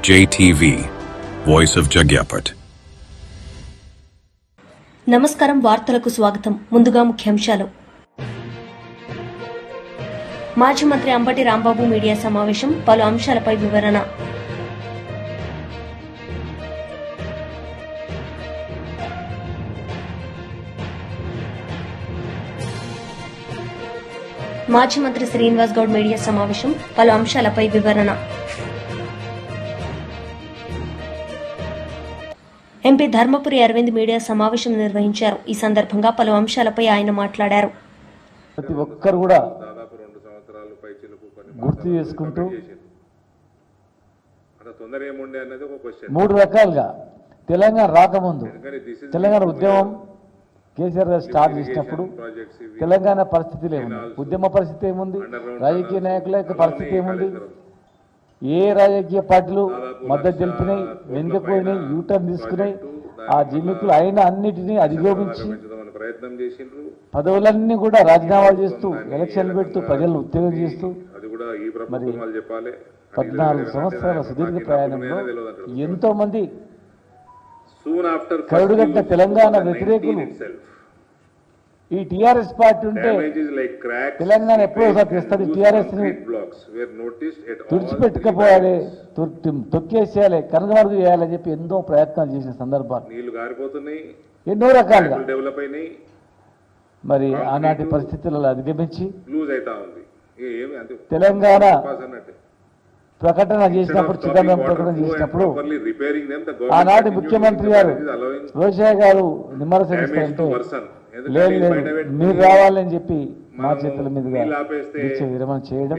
JTV, Voice of Jagyapet. నమస్కారం, వార్తలకు స్వాగతం. ముందుగా ముఖ్యాంశాలు. మాజీ మంత్రి అంబటి రాంబాబు మీడియా సమావేశం, పలు అంశాలపై వివరణ. మాజీ మంత్రి శ్రీనివాస్ గౌడ్ మీడియా సమావేశం, పలు అంశాలపై వివరణ. ఎంపీ ధర్మపురి అరవింద్ మీడియా సమావేశం నిర్వహించారు. ఈ సందర్భంగా పలు అంశాలపై ఆయన మాట్లాడారు. ప్రతి ఒక్కరు కూడా గుర్తు చేసుకుంటూ 3 రకాలుగా తెలంగాణ రాకముందు తెలంగాణ ఉద్యమం కేసీఆర్ గారు స్టార్ట్ చేసినప్పుడు తెలంగాణ పరిస్థితులు ఏముంది, ఉద్యమ పరిస్థితి ఏముంది, రాజకీయ నాయకుల యొక్క పరిస్థితి ఏముంది, ఏ రాజకీయ పార్టీలు మద్దతు తెలిపినాయి, వెనుకపోయినాయి, యూటర్న్ తీసుకున్నాయి, ఆ జిమ్మికులు అయిన అన్నిటినీ అధిగమించి పదవులన్నీ కూడా రాజీనామాలు చేస్తూ ఎలక్షన్లు పెడుతూ ప్రజలను ఉత్తేజం చేస్తూ మరి 14 సంవత్సరాల సుదీర్ఘ ప్రయాణంలో ఎంతో మంది కరుడుగట్టిన తెలంగాణ వ్యతిరేకులు ఈ టీఆర్ఎస్ పార్టీ ఉంటే తెలంగాణ ఎప్పుడో తెస్తుంది, టీఆర్ఎస్ ని తుడిచిపెట్టుకపోవాలి, తొక్కేసేయాలి, కనుగమరుగు చేయాలని చెప్పి ఎన్నో ప్రయత్నాలు చేసిన సందర్భాలు ఎన్నో రకాలుగా మరి ఆనాటి పరిస్థితులలో అధిగమించి తెలంగాణ ప్రకటన చేసినప్పుడు, చిదంబరం ప్రకటన చేసినప్పుడు ఆనాటి ముఖ్యమంత్రి గారు రోషయ్య గారు నిమ్మరసరిస్తారంటే లేదు మీరు రావాలని చెప్పి మా చేతుల మీదుగా దీక్ష విరమణ చేయడం,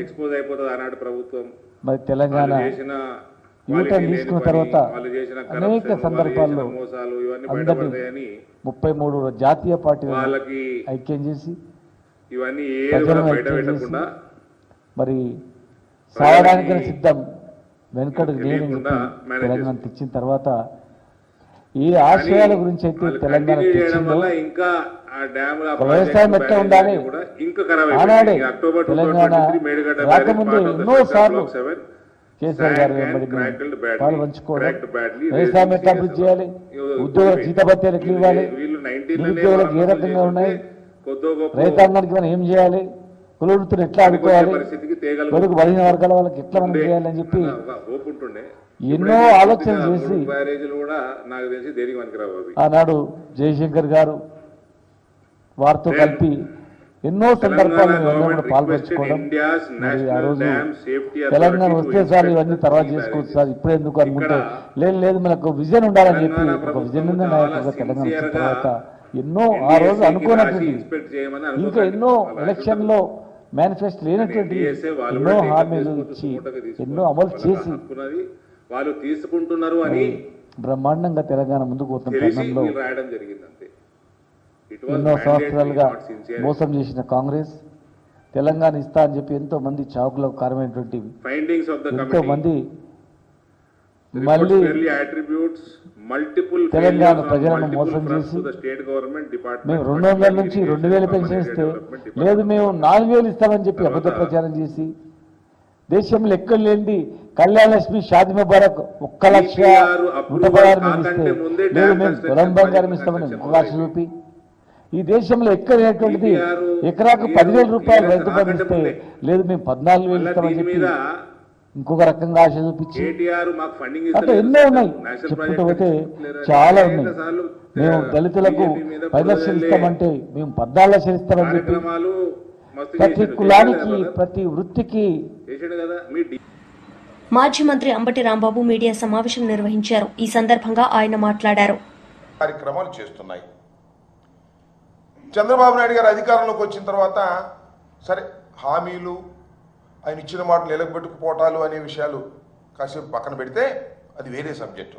మరి తెలంగాణ యూటర్న్ తీసుకున్న తర్వాత అనేక సందర్భాల్లో అందరినీ 33 జాతీయ పార్టీలను ఐక్యం చేసి ప్రజలను ఐక్యం చేసి మరి సావడానికైనా సిద్ధం, వెనుకడుగు లేదని చెప్పి తెలంగాణ తెచ్చిన తర్వాత ఈ ఆశయాల గురించి అయితే తెలంగాణ తెచ్చిందో వ్యవసాయం ఎట్లా ఉండాలి ఆనాడే తెలంగాణ రాకముందు ఎన్నో సార్లు కేసీఆర్ గారు వెంబడి పాలు పంచుకోవడం, వ్యవసాయం ఎట్లా అభివృద్ధి చేయాలి, ఉద్యోగ జీతభత్యాలు ఎట్లా ఇవ్వాలి, నిరుద్యోగులకు ఏ రకంగా ఉన్నాయి, రైతాంగానికి మనం ఏం చేయాలి, కులవృత్తులు ఎట్లా ఆడుకోవాలి, కొడుకు బలహీన వర్గాల వాళ్ళకి ఎట్లా మనం చేయాలని చెప్పి ఎన్నో ఆలోచన చేసి ఆనాడు జయశంకర్ గారు వారితో కలిపి ఎన్నో సందర్భాలు కూడా పాల్పంచుకోవడం, మరి ఆ రోజు తెలంగాణ వస్తే చాలు ఇవన్నీ తర్వాత చేసుకోవచ్చు సార్, ఇప్పుడే ఎందుకు అనుకుంటే లేదు మనకు విజన్ ఉండాలని చెప్పి ఒక విజన్ మీద నాయకులుగా తెలంగాణ వచ్చిన తర్వాత ఎన్నో ఆ రోజు అనుకున్నటువంటి ఇంకా ఎన్నో ఎలక్షన్ లో మేనిఫెస్టో లేనటువంటి ఎన్నో హామీలు ఇచ్చి ఎన్నో అమలు చేసి వాళ్ళు తీసుకుంటున్నారు అని బ్రహ్మాండంగా తెలంగాణ ముందుకు పోతున్న తరుణంలో ఎన్నో సంవత్సరాలుగా మోసం చేసిన కాంగ్రెస్ తెలంగాణ ఇస్తా అని చెప్పి ఎంతో మంది చావుకులకు కారణమైనటువంటి ఎంతో మంది మళ్ళీ తెలంగాణ ప్రజలను మోసం చేసి మేము 200 నుంచి 2000 పెన్షన్ ఇస్తే లేదు మేము 4000 ఇస్తామని చెప్పి అబద్ధ ప్రచారం చేసి దేశంలో ఎక్కడ లేనిది కళ్యాణ లక్ష్మి షాది ముబారక్ 1,116,000 ఇస్తే లేదు మేము పొలం బంగారం ఇస్తామని ఇంకొక ఆశ చూపి ఈ దేశంలో ఎక్కడ లేనటువంటిది ఎకరాకు 10,000 రూపాయలు రైతు బంధు ఇస్తే లేదు మేము 14,000 ఇస్తామని చెప్పి ఇంకొక రకంగా ఆశ చూపించి అంటే ఎన్నో ఉన్నాయి, చెప్పుకుంటూ పోతే చాలా ఉన్నాయి. మేము దళితులకు 10 లక్షలు ఇస్తామంటే మేము 14 లక్షలు ఇస్తామని చెప్పి ప్రతి కులానికి ప్రతి వృత్తికి. మాజీ మంత్రి అంబటి రాంబాబు మీడియా సమావేశం నిర్వహించారు. ఈ సందర్భంగా ఆయన మాట్లాడారు. కార్యక్రమాలు చేస్తున్నాయి. చంద్రబాబు నాయుడు గారు అధికారంలోకి వచ్చిన తర్వాత సరే హామీలు ఆయన ఇచ్చిన మాటలు నిలబెట్టుకుపోవటాలు అనే విషయాలు కాసేపు పక్కన పెడితే అది వేరే సబ్జెక్టు.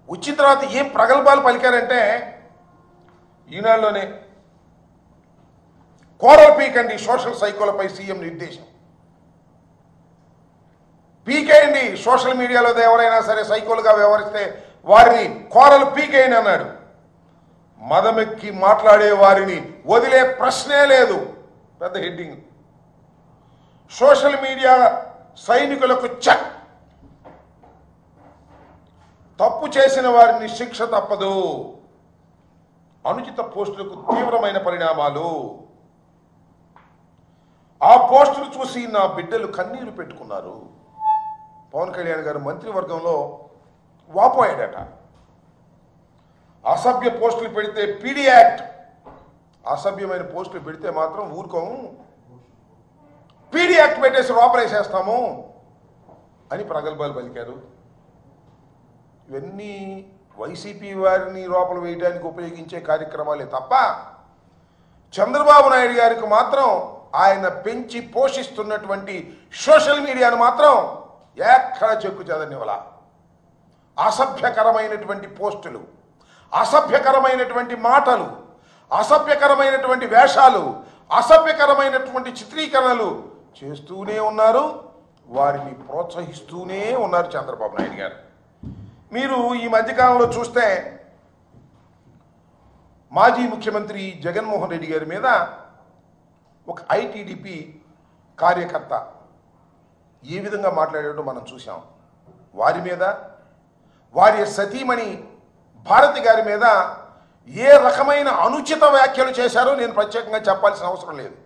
వచ్చిన తర్వాత ఏం ప్రగల్భాలు పలికారంటే ఈనాడులోనే కోరల్ పీకండి సోషల్ సైకోలపై సీఎం నిర్దేశం, పీకేయండి సోషల్ మీడియాలో ఎవరైనా సరే సైకోలుగా వ్యవహరిస్తే వారిని కోరలు పీకేయండి అన్నాడు. మదమెక్కి మాట్లాడే వారిని వదిలే ప్రశ్నే లేదు, పెద్ద హెడ్డింగ్. సోషల్ మీడియా సైనికులకు చెక్, తప్పు చేసిన వారిని శిక్ష తప్పదు. అనుచిత పోస్టులకు తీవ్రమైన పరిణామాలు. ఆ పోస్టులు చూసి నా బిడ్డలు కన్నీరు పెట్టుకున్నారు. పవన్ కళ్యాణ్ గారు మంత్రివర్గంలో వాపోయాడట. అసభ్య పోస్టులు పెడితే పీడీ యాక్ట్, అసభ్యమైన పోస్టులు పెడితే మాత్రం ఊరుకోము, పీడీ యాక్ట్ పెట్టేసి లోపలేసేస్తాము అని ప్రగల్భాలు పలికారు. ఇవన్నీ వైసీపీ వారిని లోపల వేయడానికి ఉపయోగించే కార్యక్రమాలే తప్ప చంద్రబాబు నాయుడు గారికి మాత్రం ఆయన పెంచి పోషిస్తున్నటువంటి సోషల్ మీడియాను మాత్రం ఎక్కడ చెక్కు చెదనివ్వాల. అసభ్యకరమైనటువంటి పోస్టులు, అసభ్యకరమైనటువంటి మాటలు, అసభ్యకరమైనటువంటి వేషాలు, అసభ్యకరమైనటువంటి చిత్రీకరణలు చేస్తూనే ఉన్నారు. వారిని ప్రోత్సహిస్తూనే ఉన్నారు చంద్రబాబు నాయుడు గారు. మీరు ఈ మధ్యకాలంలో చూస్తే మాజీ ముఖ్యమంత్రి జగన్మోహన్ రెడ్డి గారి మీద ఒక ఐటీడీపీ కార్యకర్త ఏ విధంగా మాట్లాడాడో మనం చూసాం. వారి మీద, వారి సతీమణి భారతి గారి మీద ఏ రకమైన అనుచిత వ్యాఖ్యలు చేశారో నేను ప్రత్యేకంగా చెప్పాల్సిన అవసరం లేదు.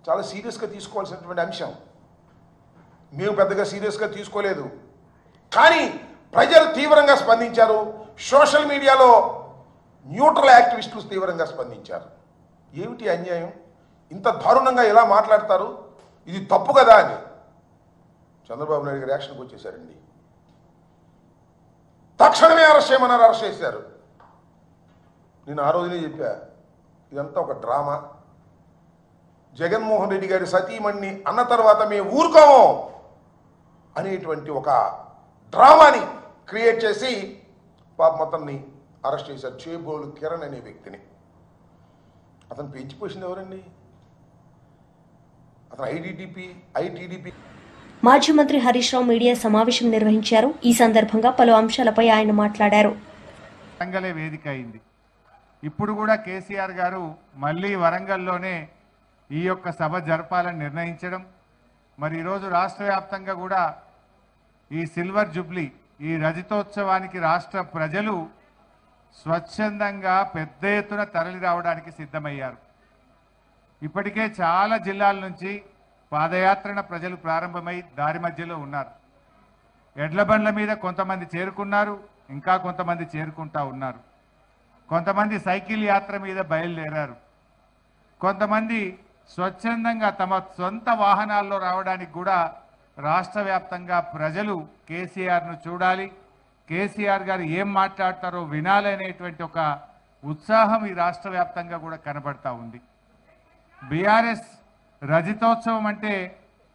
చాలా సీరియస్గా తీసుకోవాల్సినటువంటి అంశం. మేము పెద్దగా సీరియస్గా తీసుకోలేదు, కానీ ప్రజలు తీవ్రంగా స్పందించారు. సోషల్ మీడియాలో న్యూట్రల్ యాక్టివిస్టులు తీవ్రంగా స్పందించారు. ఏమిటి అన్యాయం? ఇంత దారుణంగా ఎలా మాట్లాడతారు? ఇది తప్పు కదా అని చంద్రబాబు నాయుడు గారు యాక్షన్కి వచ్చేసారండి. తక్షణమే అరెస్ట్ చేయమన్నారు, అరెస్ట్ చేశారు. నేను ఆ రోజునే చెప్పా, ఇదంతా ఒక డ్రామా. జగన్మోహన్ రెడ్డి గారి సతీమణిని అన్న తర్వాత మేము ఊరుకోము అనేటువంటి ఒక డ్రామాని క్రియేట్ చేసి పాపం అతన్ని అరెస్ట్ చేశారు. చేబోలు కిరణ్ అనే వ్యక్తిని. అతను పెంచిపోసింది ఎవరండి? అతను ఐటీడీపీ. మాజీ మంత్రి హరీష్ రావు మీడియా సమావేశం నిర్వహించారు. ఈ సందర్భంగా పలు అంశాలపై ఆయన మాట్లాడారు. వరంగలే వేదిక అయింది. ఇప్పుడు కూడా కేసీఆర్ గారు మళ్ళీ వరంగల్లోనే ఈ యొక్క సభ జరపాలని నిర్ణయించడం, మరి ఈరోజు రాష్ట్ర వ్యాప్తంగా కూడా ఈ సిల్వర్ జూబ్లీ, ఈ రజతోత్సవానికి రాష్ట్ర ప్రజలు స్వచ్ఛందంగా పెద్ద ఎత్తున తరలి రావడానికి సిద్ధమయ్యారు. ఇప్పటికే చాలా జిల్లాల నుంచి పాదయాత్రన ప్రజలు ప్రారంభమై దారి మధ్యలో ఉన్నారు. ఎడ్ల బండ్ల మీద కొంతమంది చేరుకున్నారు, ఇంకా కొంతమంది చేరుకుంటా ఉన్నారు. కొంతమంది సైకిల్ యాత్ర మీద బయలుదేరారు. కొంతమంది స్వచ్ఛందంగా తమ సొంత వాహనాల్లో రావడానికి కూడా రాష్ట్ర వ్యాప్తంగా ప్రజలు కేసీఆర్ను చూడాలి, కేసీఆర్ గారు ఏం మాట్లాడతారో వినాలనేటువంటి ఒక ఉత్సాహం ఈ రాష్ట్ర వ్యాప్తంగా కూడా కనబడతా ఉంది. బీఆర్ఎస్ రజతోత్సవం అంటే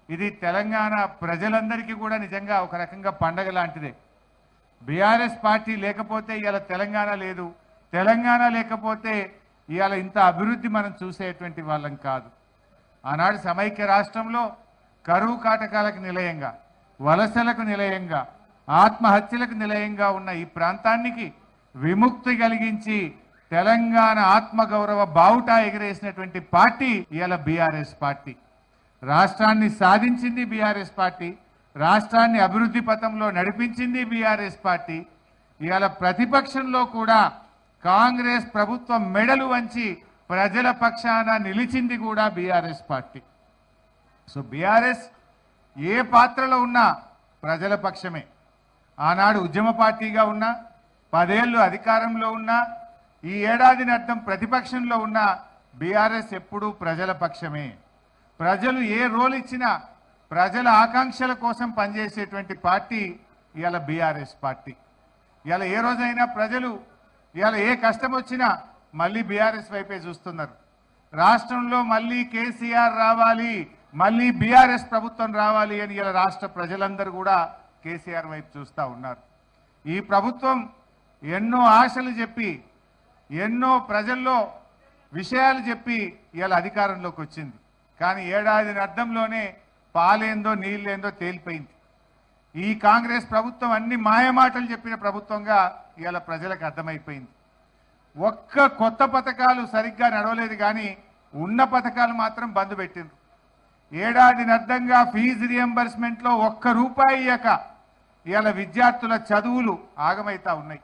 ఇది తెలంగాణ ప్రజలందరికీ కూడా నిజంగా ఒక రకంగా పండగ లాంటిదే. బీఆర్ఎస్ పార్టీ లేకపోతే ఇవాళ తెలంగాణ లేదు, తెలంగాణ లేకపోతే ఇవాళ ఇంత అభివృద్ధి మనం చూసేటువంటి వాళ్ళం కాదు. ఆనాడు సమైక్య రాష్ట్రంలో కరువు కాటకాలకు నిలయంగా, వలసలకు నిలయంగా, ఆత్మహత్యలకు నిలయంగా ఉన్న ఈ ప్రాంతానికి విముక్తి కలిగించి తెలంగాణ ఆత్మగౌరవ బావుటా ఎగిరేసినటువంటి పార్టీ ఇవాళ బీఆర్ఎస్ పార్టీ. రాష్ట్రాన్ని సాధించింది బీఆర్ఎస్ పార్టీ, రాష్ట్రాన్ని అభివృద్ధి పథంలో నడిపించింది బీఆర్ఎస్ పార్టీ. ఇవాళ ప్రతిపక్షంలో కూడా కాంగ్రెస్ ప్రభుత్వం మెడలు వంచి ప్రజల పక్షాన నిలిచింది కూడా బీఆర్ఎస్ పార్టీ. సో బీఆర్ఎస్ ఏ పాత్రలో ఉన్నా ప్రజల పక్షమే. ఆనాడు ఉద్యమ పార్టీగా ఉన్నా, 10 ఏళ్ళు అధికారంలో ఉన్నా, ఈ ఏడాదిని అర్థం ప్రతిపక్షంలో ఉన్న బీఆర్ఎస్ ఎప్పుడూ ప్రజల పక్షమే. ప్రజలు ఏ రోల్ ఇచ్చినా ప్రజల ఆకాంక్షల కోసం పనిచేసేటువంటి పార్టీ ఇవాళ బీఆర్ఎస్ పార్టీ. ఇవాళ ఏ రోజైనా ప్రజలు ఇవాళ ఏ కష్టం వచ్చినా మళ్ళీ బీఆర్ఎస్ వైపే చూస్తున్నారు. రాష్ట్రంలో మళ్ళీ కేసీఆర్ రావాలి, మళ్ళీ బీఆర్ఎస్ ప్రభుత్వం రావాలి అని ఇలా రాష్ట్ర ప్రజలందరూ కూడా కేసీఆర్ వైపు చూస్తూ ఉన్నారు. ఈ ప్రభుత్వం ఎన్నో ఆశలు చెప్పి, ఎన్నో ప్రజల్లో విషయాలు చెప్పి ఇలా అధికారంలోకి వచ్చింది. కానీ ఏడాది అర్థంలోనే పాలేందో నీళ్ళేందో తేలిపోయింది. ఈ కాంగ్రెస్ ప్రభుత్వం అన్ని మాయమాటలు చెప్పిన ప్రభుత్వంగా ఇవాళ ప్రజలకు అర్థమైపోయింది. ఒక్క కొత్త పథకాలు సరిగ్గా నడవలేదు, కానీ ఉన్న పథకాలు మాత్రం బంద్ పెట్టిండ్రు. ఏడాది అర్థంగా ఫీజు రియంబర్స్మెంట్లో 1 రూపాయి ఇయ్యక ఇవాళ విద్యార్థుల చదువులు ఆగమైతా ఉన్నాయి.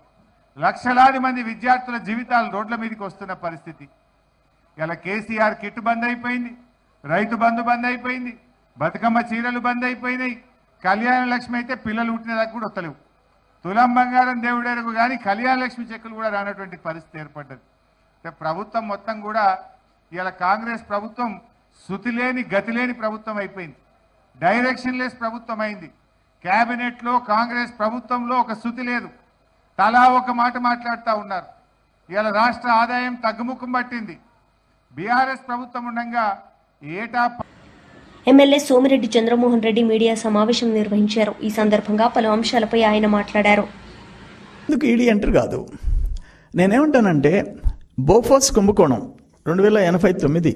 లక్షలాది మంది విద్యార్థుల జీవితాలు రోడ్ల మీదకి వస్తున్న పరిస్థితి. ఇలా కేసీఆర్ కిట్ బంద్ అయిపోయింది, రైతు బంధు బంద్ అయిపోయింది, బతుకమ్మ చీరలు బంద్ అయిపోయినాయి, కళ్యాణ లక్ష్మి అయితే పిల్లలు పుట్టినదాకా కూడా వస్తలేవు. తులం బంగారం దేవుడెరుగు కానీ కళ్యాణ లక్ష్మి చెక్కులు కూడా రానటువంటి పరిస్థితి ఏర్పడ్డది. ప్రభుత్వం మొత్తం కూడా ఇలా కాంగ్రెస్ ప్రభుత్వం శృతి లేని గతి లేని ప్రభుత్వం అయిపోయింది. డైరెక్షన్ లెస్ ప్రభుత్వం అయింది. క్యాబినెట్లో కాంగ్రెస్ ప్రభుత్వంలో ఒక శృతి లేదు, తలా ఒక మాట మాట్లాడుతూ ఉన్నారు. ఇలా రాష్ట్ర ఆదాయం తగ్గుముఖం పట్టింది. బీఆర్ఎస్ ప్రభుత్వం ఉండగా ఏటా ఎమ్మెల్యే సోమిరెడ్డి చంద్రమోహన్ రెడ్డి మీడియా సమావేశం నిర్వహించారు. ఈ సందర్భంగా పలు అంశాలపై ఆయన మాట్లాడారు. ఎందుకు ఈడీ ఎంటర్ కాదు? నేనేమంటానంటే బోఫోర్స్ కుంభకోణం 2089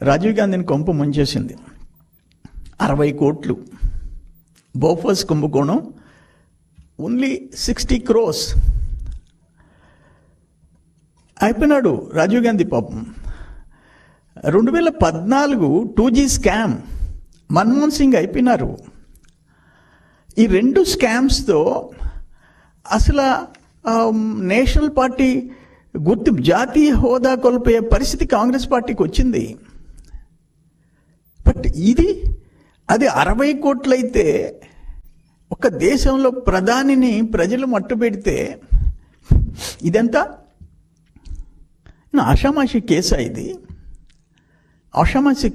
రాజీవ్ గాంధీని కొంప ముంచేసింది. 60 కోట్లు. బోఫోర్స్ కుంభకోణం ఓన్లీ 60 crores అయిపోయినాడు రాజీవ్ గాంధీ పాపం. 2014 2G స్కామ్, మన్మోహన్ సింగ్ అయిపోయినారు. ఈ 2 స్కామ్స్తో అసలు నేషనల్ పార్టీ జాతీయ హోదా కోల్పోయే పరిస్థితి కాంగ్రెస్ పార్టీకి వచ్చింది. బట్ అది 60 కోట్లయితే ఒక దేశంలో ప్రధానిని ప్రజలు మట్టుపెడితే ఇదంతా ఆషామాషి కేసా ఇది? ఆషామాషి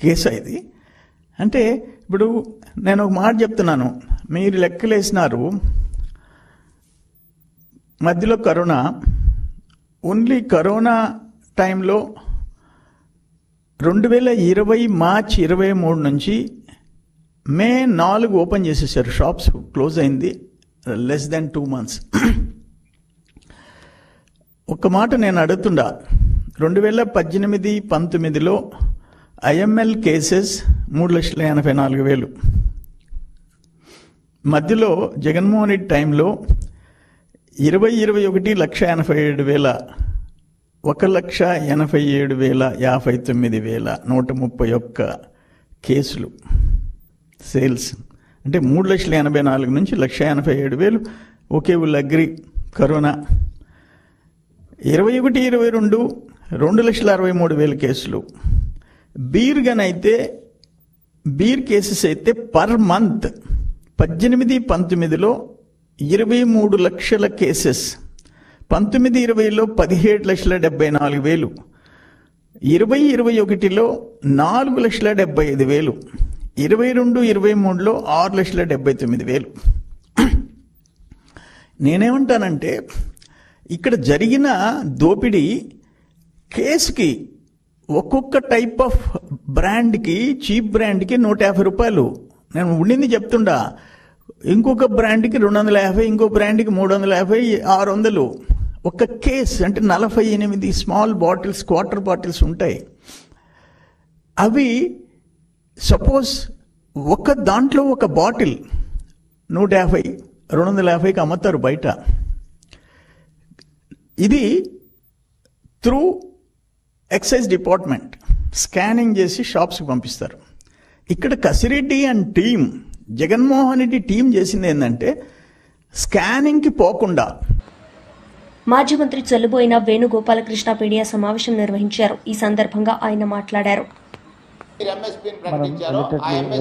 కేసా ఇది? అంటే ఇప్పుడు నేను ఒక మాట చెప్తున్నాను, మీరు లెక్కలేసినారు. మధ్యలో కరోనా, ఓన్లీ కరోనా టైంలో 2020 మార్చ్ 23 నుంచి మే 4 ఓపెన్ చేసేసారు. షాప్స్ క్లోజ్ అయింది లెస్ దెన్ 2 months. ఒక మాట నేను అడుగుతుండా, 2018-19లో IML కేసెస్ 3,84,000. మధ్యలో జగన్మోహన్ రెడ్డి టైంలో 2021 1,87,000, 1,87,059,131 కేసులు సేల్స్. అంటే 3,84,000 నుంచి 1,87,000. Okay, will agri. కరోనా 21-22 2,63,000 కేసులు. బీర్ కేసెస్ అయితే పర్ మంత్ 18-19లో 23 లక్షల కేసెస్, 19-20లో 17,74,000, 20-21లో 4,75,000, 22-23లో 6,79,000. నేనేమంటానంటే ఇక్కడ జరిగిన దోపిడీ కేసుకి ఒక్కొక్క టైప్ ఆఫ్ బ్రాండ్కి, చీప్ బ్రాండ్కి 150 రూపాయలు. నేను ఉండింది చెప్తుండా. ఇంకొక బ్రాండ్కి 250, ఇంకో బ్రాండ్కి 350, 600. ఒక కేస్ అంటే 48 స్మాల్ బాటిల్స్, క్వార్టర్ బాటిల్స్ ఉంటాయి. అవి సపోజ్ ఒక దాంట్లో ఒక బాటిల్ 150, 250కి అమ్ముతారు బయట. ఇది త్రూ ఎక్సైజ్ డిపార్ట్మెంట్ స్కానింగ్ చేసి షాప్స్కి పంపిస్తారు. ఇక్కడ Kasireddy and team, Jaganmohan Reddy team చేసింది ఏంటంటే స్కానింగ్కి పోకుండా. మాజీ మంత్రి చెల్లుబోయిన వేణుగోపాలకృష్ణ మీడియా సమావేశం నిర్వహించారు. ఈ సందర్భంగా ఆయన మాట్లాడారు.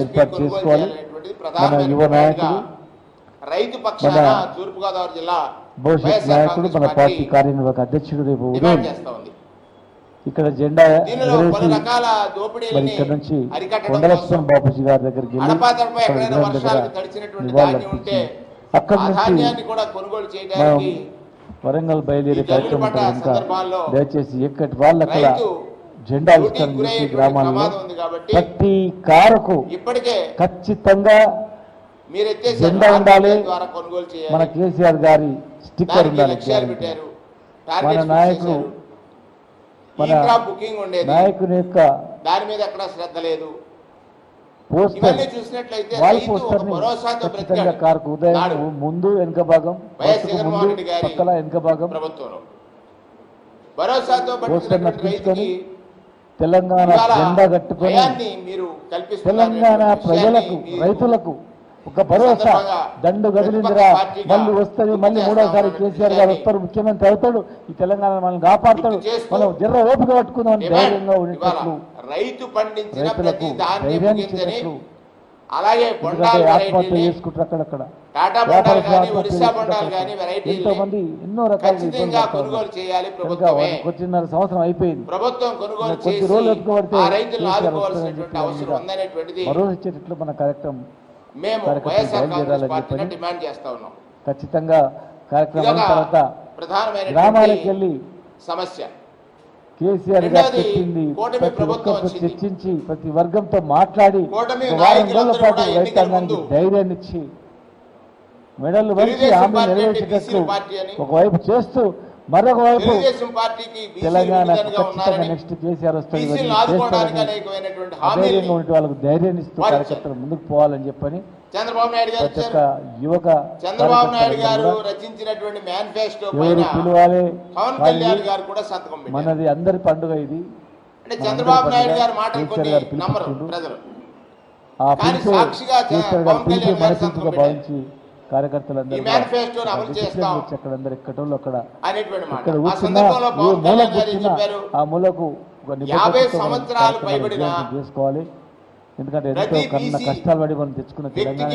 ఏర్పాటు చేసుకోవాలి. మన యువ నాయకుడు, మన భవిష్యత్ నాయకుడు, మన పార్టీ కార్యనిర్వాహక అధ్యక్షుడు రేపు ఉదయం ఇక్కడ జెండా ఎగరేసి మరి ఇక్కడ నుంచి కొండలక్ష్మణ్ బాపూజీ గారి దగ్గరికి వెళ్ళి విగ్రహం దగ్గర నివాళులర్పించి అక్కడి నుంచి మనం వరంగల్ బయలుదేరే కార్యక్రమం కనుక దయచేసి ఎక్కడి వాళ్ళక్కడ జెండా ఆవిష్కరణ చేసి గ్రామాల్లో ప్రతి కారుకు ఖచ్చితంగా జెండా ఉండాలి. మన కేసీఆర్ గారి స్టిక్కర్ ఉండాలి. మన నాయకుడు, మన నాయకుని యొక్క పోస్టర్, వాల్ పోస్టర్ ని ఖచ్చితంగా కారుకు ఉదయం ముందు వెనుక భాగం, ముందు పక్కల వెనుక భాగం పోస్టర్ నచ్చుకొని తెలంగాణ జెండా కట్టుకొని తెలంగాణ ప్రజలకు, రైతులకు ఒక భరోసా దండు గదిలిందిరా, మళ్ళీ వస్తుంది, మళ్ళీ మూడోసారి కేసీఆర్ గారు వస్తారు, ముఖ్యమంత్రి అవుతాడు, ఈ తెలంగాణ మనల్ని కాపాడుతాడు, మనం జర్ర ఓపిక పట్టుకుందాం ధైర్యంగా ఉండేటట్లు, రైతు పండించిన రైతులకు ధైర్యాన్ని ఇచ్చేటట్లు, అలాగే ఆత్మహత్య చేసుకుంటారు అక్కడక్కడ, ఎంతో మంది ఎన్నో రకాలుగా కొనుగోలు చేయాలి. వచ్చిన్నర సంవత్సరం అయిపోయింది, ప్రభుత్వం కొనుగోలు కొద్ది రోజులు ఎత్తుకోబడితే భరోసా ఇచ్చేటట్లు మన కార్యక్రమం డిమాండ్ చేస్తా ఉన్నాం. ఖచ్చితంగా కార్యక్రమం తర్వాత గ్రామాలకు వెళ్ళి సమస్య కేసీఆర్ గారు చెప్పింది ప్రతి ఒక్కరితో చర్చించి ప్రతి వర్గంతో మాట్లాడి వారం రోజుల పాటు రైతాంగానికి ధైర్యాన్ని ఇచ్చి మెడలు వంచి హామీ నెరవేర్చేటట్లు ఒకవైపు చేస్తూ మరొక వైపు తెలంగాణ ఖచ్చితంగా నెక్స్ట్ కేసీఆర్ వస్తుంది ధైర్యంగా ఉంటే వాళ్ళకు ధైర్యాన్ని ఇస్తూ కార్యకర్తలు ముందుకు పోవాలని చెప్పని చంద్రబాబు నాయుడు గారు యువక చంద్రబాబు నాయుడు గారు రచించినటువంటి మేనిఫెస్టో ఎవరు పిలవాలి, పవన్ కళ్యాణ్ గారు కూడా సంతకం పెట్టారు. మనది అందరి పండుగ ఇది. అంటే చంద్రబాబు నాయుడు గారు మాటలు కొన్ని నమ్మరు ప్రజలు, కానీ సాక్షిగా పవన్ కళ్యాణ్ గారు సంతకం భావించి కార్యకర్తలందరూ అమలు చేస్తాం అనేటువంటి మాట. ఆ సందర్భంలో పవన్ కళ్యాణ్ గారు ఏం చెప్పారు? ఆ మూలకు 50 సంవత్సరాలు పైబడిన చేసుకోవాలి, ఎందుకంటే ఎంతో కష్టాలు పడి మనం తెచ్చుకున్న తెలంగాణ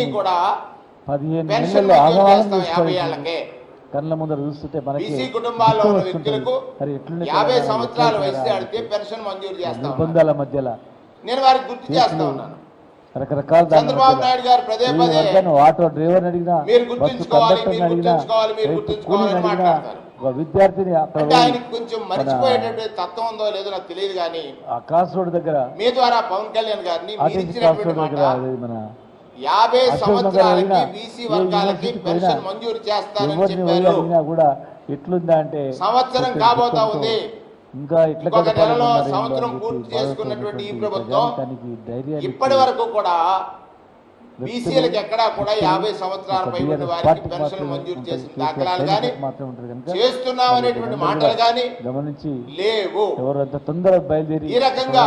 15 నెలల్లో ఆగవాలని చూసుకోవాలి. కళ్ళ ముందర చూస్తుంటే మనకి కుటుంబాల్లో ఉన్న వ్యక్తులకు 50 సంవత్సరాల వయసు అడిగితే పెన్షన్ మంజూరు చేస్తాం. నిర్బంధాల మధ్యలో నేను వారికి గుర్తు చేస్తా ఉన్నాను. రకరకాల చంద్రబాబు నాయుడు గారు పదే పదే ఆటో డ్రైవర్ అడిగినా, మీరు గుర్తుంచుకోవాలి, మీరు గుర్తుంచుకోవాలి, మీరు గుర్తుంచుకోవాలని మాట్లాడతారు. ఒక విద్యార్థిని అక్కడ ఆయనకి కొంచెం మర్చిపోయేటటువంటి తత్వం ఉందో లేదో నాకు తెలియదు, కానీ ఆ క్రాస్ రోడ్ దగ్గర మీ ద్వారా పవన్ కళ్యాణ్ గారిని మీరు ఇచ్చినటువంటి మాట మన 50 సంవత్సరాలకి బీసీ వర్గాలకి పెన్షన్ మంజూరు చేస్తారని చెప్పారు. కూడా ఎట్లుందా అంటే సంవత్సరం కాబోతా ఉంది, ఇంకా ఇట్లా ఒక నెలలో సంవత్సరం పూర్తి చేసుకున్నటువంటి ఈ ప్రభుత్వం ఇప్పటి వరకు కూడా బీసీలకు ఎక్కడా కూడా 50 సంవత్సరాల పైబడిన వారికి పెన్షన్ మంజూరు చేసిన దాఖలాలు కానీ చేస్తున్నాం అనేటువంటి మాటలు కానీ గమనించి లేవు. ఎవరంత తొందరగా బయలుదేరి ఈ రకంగా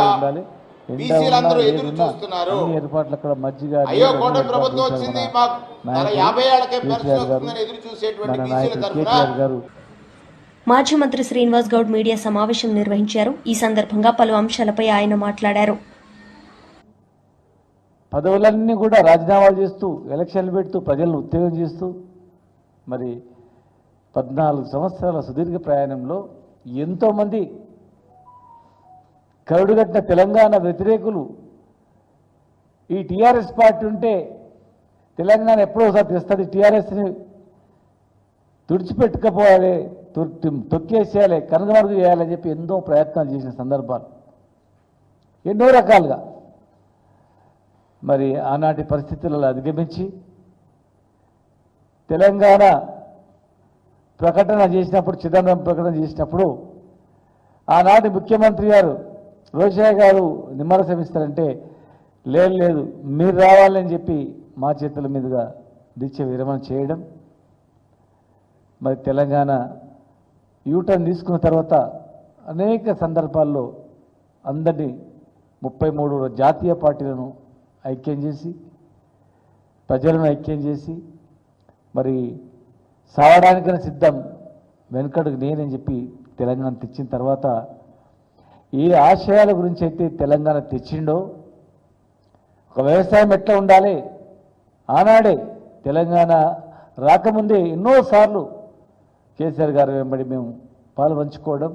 బీసీలందరూ ఎదురు చూస్తున్నారు. ఏర్పాట్లు అక్కడ మధ్యగా అయ్యో కూటమి ప్రభుత్వం వచ్చింది, మాకు 50 ఏళ్లకే పెన్షన్ వస్తుందని ఎదురు చూసేటువంటి బీసీల తరఫున మాజీ మంత్రి శ్రీనివాస్ గౌడ్ మీడియా సమావేశం నిర్వహించారు. ఈ సందర్భంగా పలు అంశాలపై ఆయన మాట్లాడారు. పదవులన్నీ కూడా రాజీనామాలు చేస్తూ ఎలక్షన్లు పెడుతూ ప్రజలను ఉత్తేజం చేస్తూ మరి 14 సంవత్సరాల సుదీర్ఘ ప్రయాణంలో ఎంతోమంది కరుడుగట్టిన తెలంగాణ వ్యతిరేకులు ఈ టీఆర్ఎస్ పార్టీ ఉంటే తెలంగాణ ఎప్పుడో ఒకసారి తెస్తుంది, టీఆర్ఎస్ని తుడిచిపెట్టుకపోవాలి, తొక్కేసేయాలి, కనుగమరుగు చేయాలని చెప్పి ఎన్నో ప్రయత్నాలు చేసిన సందర్భాలు ఎన్నో రకాలుగా. మరి ఆనాటి పరిస్థితులలో అధిగమించి తెలంగాణ ప్రకటన చేసినప్పుడు, చిదంబరం ప్రకటన చేసినప్పుడు ఆనాటి ముఖ్యమంత్రి గారు రోషయ్య గారు నిమ్మరసం ఇస్తారంటే లేదు మీరు రావాలని చెప్పి మా చేతుల మీదుగా దీక్ష విరమణ చేయడం. మరి తెలంగాణ యూటర్న్ తీసుకున్న తర్వాత అనేక సందర్భాల్లో అందరినీ 33 జాతీయ పార్టీలను ఐక్యం చేసి ప్రజలను ఐక్యం చేసి మరి సావడానికైనా సిద్ధం, వెనుకడుగు నేనని చెప్పి తెలంగాణ తెచ్చిన తర్వాత ఏ ఆశయాల గురించి అయితే తెలంగాణ తెచ్చిండో, ఒక వ్యవసాయం ఎట్లా ఉండాలి ఆనాడే తెలంగాణ రాకముందే ఎన్నోసార్లు కేసీఆర్ గారు వెంబడి మేము పాలు పంచుకోవడం,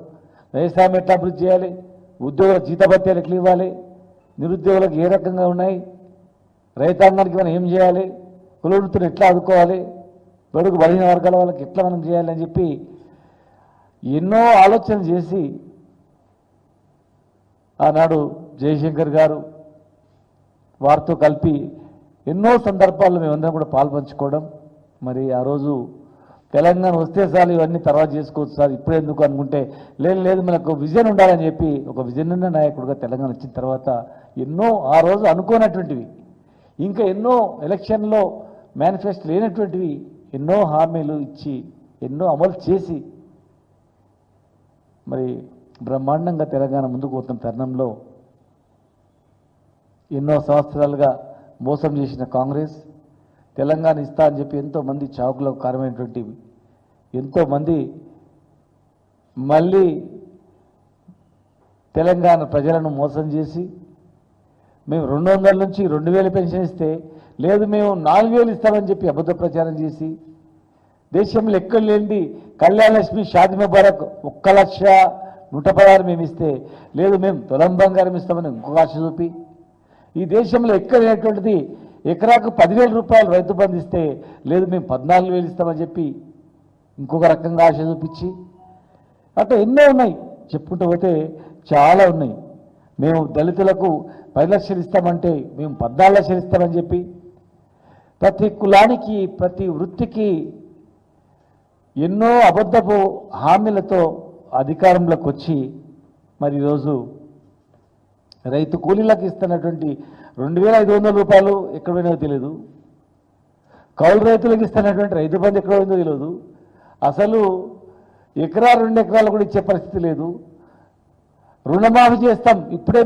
వ్యవసాయం ఎట్లా అభివృద్ధి చేయాలి, ఉద్యోగుల జీతభత్యాలు ఎట్లా ఇవ్వాలి, నిరుద్యోగులకు ఏ రకంగా ఉన్నాయి, రైతాంగానికి మనం ఏం చేయాలి, కులవృత్తిని ఎట్లా ఆదుకోవాలి, బడుగు బలహీన వర్గాల వాళ్ళకి ఎట్లా మనం చేయాలని చెప్పి ఎన్నో ఆలోచన చేసి ఆనాడు జయశంకర్ గారు వారితో కలిపి ఎన్నో సందర్భాల్లో మేమందరం కూడా పాల్పంచుకోవడం. మరి ఆ రోజు తెలంగాణ వస్తే చాలు ఇవన్నీ తర్వాత చేసుకోవచ్చు సార్ ఇప్పుడు ఎందుకు అనుకుంటే లేదు మనకు విజన్ ఉండాలని చెప్పి ఒక విజన్ ఉన్న నాయకుడిగా తెలంగాణ వచ్చిన తర్వాత ఎన్నో ఆ రోజు అనుకోనటువంటివి, ఇంకా ఎన్నో ఎలక్షన్లో మేనిఫెస్టో లేనటువంటివి ఎన్నో హామీలు ఇచ్చి ఎన్నో అమలు చేసి మరి బ్రహ్మాండంగా తెలంగాణ ముందుకు పోతున్న తరుణంలో ఎన్నో సంవత్సరాలుగా మోసం చేసిన కాంగ్రెస్, తెలంగాణ ఇస్తా అని చెప్పి ఎంతోమంది చావుకులకు కారణమైనటువంటి ఎంతోమంది మళ్ళీ తెలంగాణ ప్రజలను మోసం చేసి మేము 200 నుంచి 2000 పెన్షన్ ఇస్తే లేదు మేము 4000 ఇస్తామని చెప్పి అబద్ధ ప్రచారం చేసి దేశంలో ఎక్కడ లేని కళ్యాణ లక్ష్మి షాది ముబారక్ 1,116,000 మేము ఇస్తే లేదు మేము తులం బంగారం ఇస్తామని ఇంకొక ఆశ చూపి ఈ దేశంలో ఎక్కడ లేనటువంటిది ఎకరాకు 10,000 రూపాయలు రైతు బంధు ఇస్తే లేదు మేము 14,000 ఇస్తామని చెప్పి ఇంకొక రకంగా ఆశ చూపించి అట్లా ఎన్నో ఉన్నాయి, చెప్పుకుంటూ పోతే చాలా ఉన్నాయి. మేము దళితులకు 10 లక్షలు ఇస్తామంటే మేము 14 లక్షలు ఇస్తామని చెప్పి ప్రతి కులానికి ప్రతి వృత్తికి ఎన్నో అబద్ధపు హామీలతో అధికారంలోకి వచ్చి మరి ఈరోజు రైతు కూలీలకు ఇస్తున్నటువంటి 2,500 రూపాయలు ఎక్కడ పోయినో తెలియదు, కౌలు రైతులకు ఇస్తున్నటువంటి రైతు బంధు ఎక్కడ పోయిందో తెలియదు, అసలు ఎకరా 2 ఎకరాలు కూడా ఇచ్చే పరిస్థితి లేదు, రుణమాఫీ చేస్తాం ఇప్పుడే.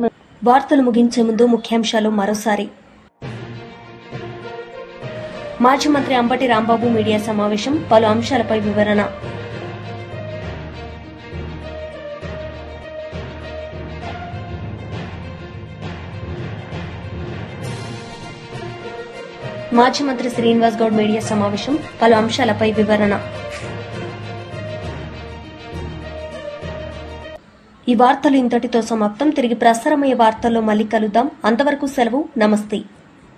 వార్తలు ముగించే ముందు ముఖ్యాంశాలు మరోసారి. మాజీ మంత్రి అంబటి రాంబాబు మీడియా సమావేశం, పలు అంశాలపై వివరణ. మాజీ మంత్రి శ్రీనివాస్ గౌడ్ మీడియా సమావేశం, పలు అంశాలపై వివరణ. ఈ వార్తలు ఇంతటితో సమాప్తం. తిరిగి ప్రసారమయ్యే వార్తల్లో మళ్ళీ కలుద్దాం. అంతవరకు సెలవు. నమస్తే.